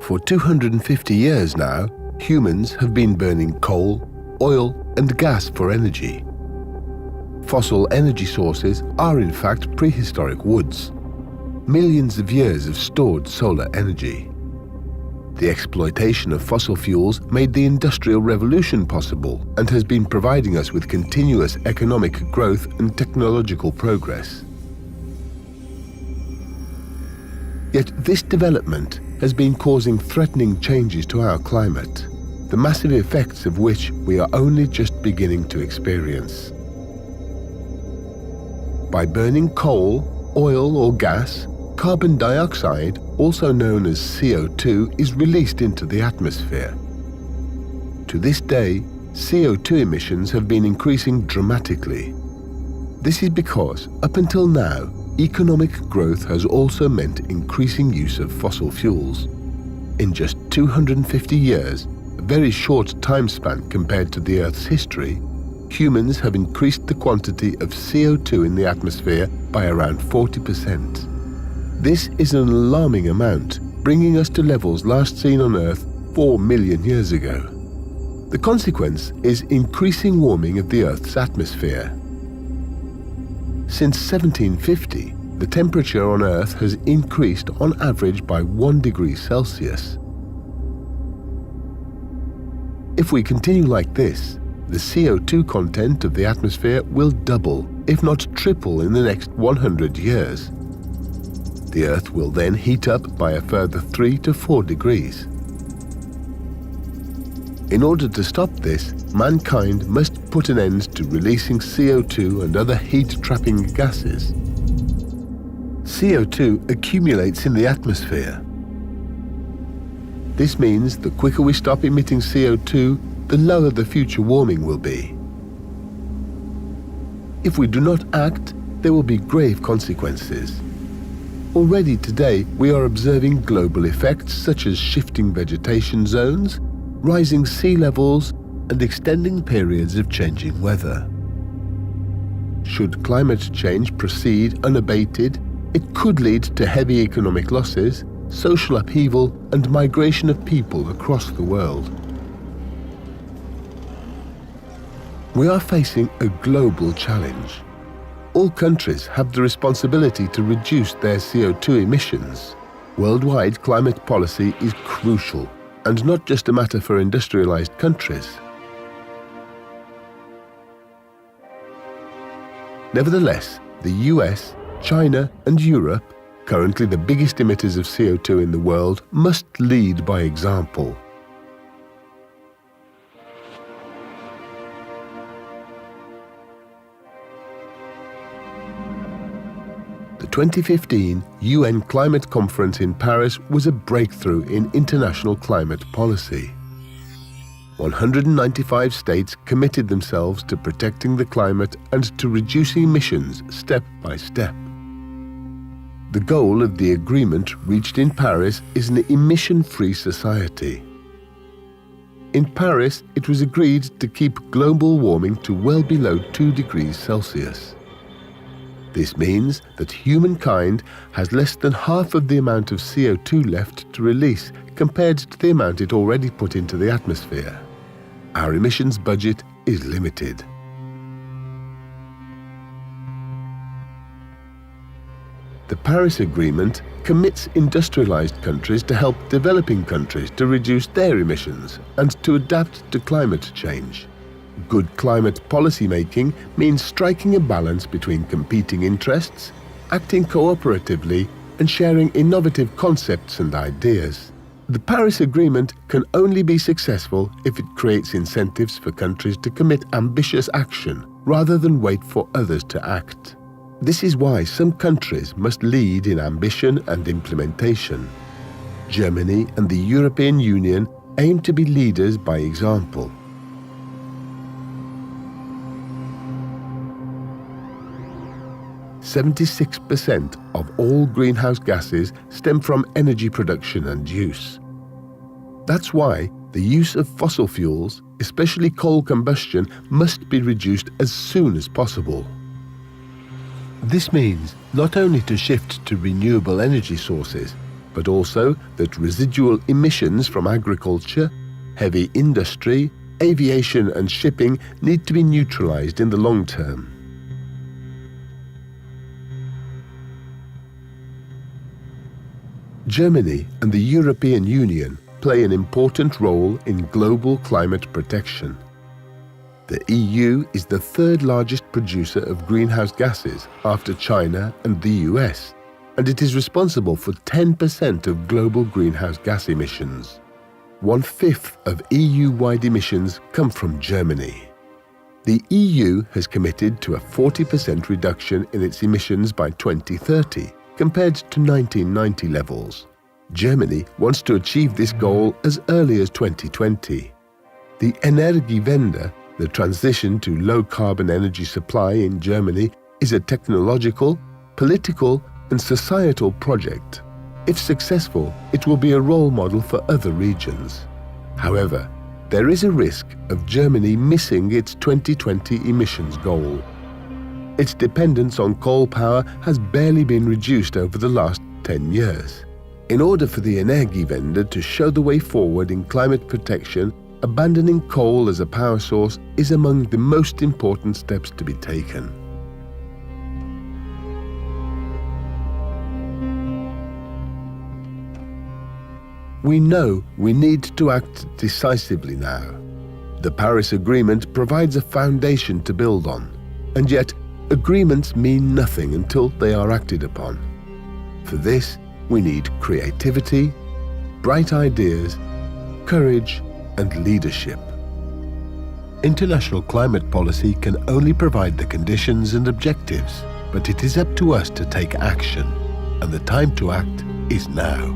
For 250 years now, humans have been burning coal, oil, and gas for energy. Fossil energy sources are in fact prehistoric woods, millions of years of stored solar energy. The exploitation of fossil fuels made the Industrial Revolution possible and has been providing us with continuous economic growth and technological progress. Yet this development has been causing threatening changes to our climate, the massive effects of which we are only just beginning to experience. By burning coal, oil or gas, carbon dioxide, also known as CO2, is released into the atmosphere. To this day, CO2 emissions have been increasing dramatically. This is because, up until now, economic growth has also meant increasing use of fossil fuels. In just 250 years, a very short time span compared to the Earth's history, humans have increased the quantity of CO2 in the atmosphere by around 40%. This is an alarming amount, bringing us to levels last seen on Earth 4 million years ago. The consequence is increasing warming of the Earth's atmosphere. Since 1750, the temperature on Earth has increased on average by 1 degree Celsius. If we continue like this, the CO2 content of the atmosphere will double, if not triple, in the next 100 years. The Earth will then heat up by a further 3 to 4 degrees. In order to stop this, mankind must put an end to releasing CO2 and other heat-trapping gases. CO2 accumulates in the atmosphere. This means the quicker we stop emitting CO2, the lower the future warming will be. If we do not act, there will be grave consequences. Already today, we are observing global effects such as shifting vegetation zones, rising sea levels, and extending periods of changing weather. Should climate change proceed unabated, it could lead to heavy economic losses, social upheaval, and migration of people across the world. We are facing a global challenge. All countries have the responsibility to reduce their CO2 emissions. Worldwide climate policy is crucial, and not just a matter for industrialized countries. Nevertheless, the US, China, and Europe, currently the biggest emitters of CO2 in the world, must lead by example. The 2015 UN Climate Conference in Paris was a breakthrough in international climate policy. 195 states committed themselves to protecting the climate and to reducing emissions step by step. The goal of the agreement reached in Paris is an emission-free society. In Paris, it was agreed to keep global warming to well below 2 degrees Celsius. This means that humankind has less than half of the amount of CO2 left to release compared to the amount it already put into the atmosphere. Our emissions budget is limited. The Paris Agreement commits industrialized countries to help developing countries to reduce their emissions and to adapt to climate change. Good climate policy making means striking a balance between competing interests, acting cooperatively, and sharing innovative concepts and ideas. The Paris Agreement can only be successful if it creates incentives for countries to commit ambitious action rather than wait for others to act. This is why some countries must lead in ambition and implementation. Germany and the European Union aim to be leaders by example. "76% of all greenhouse gases stem from energy production and use. That's why the use of fossil fuels, especially coal combustion, must be reduced as soon as possible. This means not only to shift to renewable energy sources, but also that residual emissions from agriculture, heavy industry, aviation and shipping need to be neutralized in the long term. Germany and the European Union play an important role in global climate protection. The EU is the third largest producer of greenhouse gases after China and the US, and it is responsible for 10% of global greenhouse gas emissions. 1/5 of EU-wide emissions come from Germany. The EU has committed to a 40% reduction in its emissions by 2030, compared to 1990 levels. Germany wants to achieve this goal as early as 2020. The Energiewende, the transition to low-carbon energy supply in Germany, is a technological, political, and societal project. If successful, it will be a role model for other regions. However, there is a risk of Germany missing its 2020 emissions goal. Its dependence on coal power has barely been reduced over the last 10 years. In order for the Energiewende to show the way forward in climate protection, abandoning coal as a power source is among the most important steps to be taken. We know we need to act decisively now. The Paris Agreement provides a foundation to build on, and yet agreements mean nothing until they are acted upon. For this, we need creativity, bright ideas, courage, and leadership. International climate policy can only provide the conditions and objectives, but it is up to us to take action, and the time to act is now.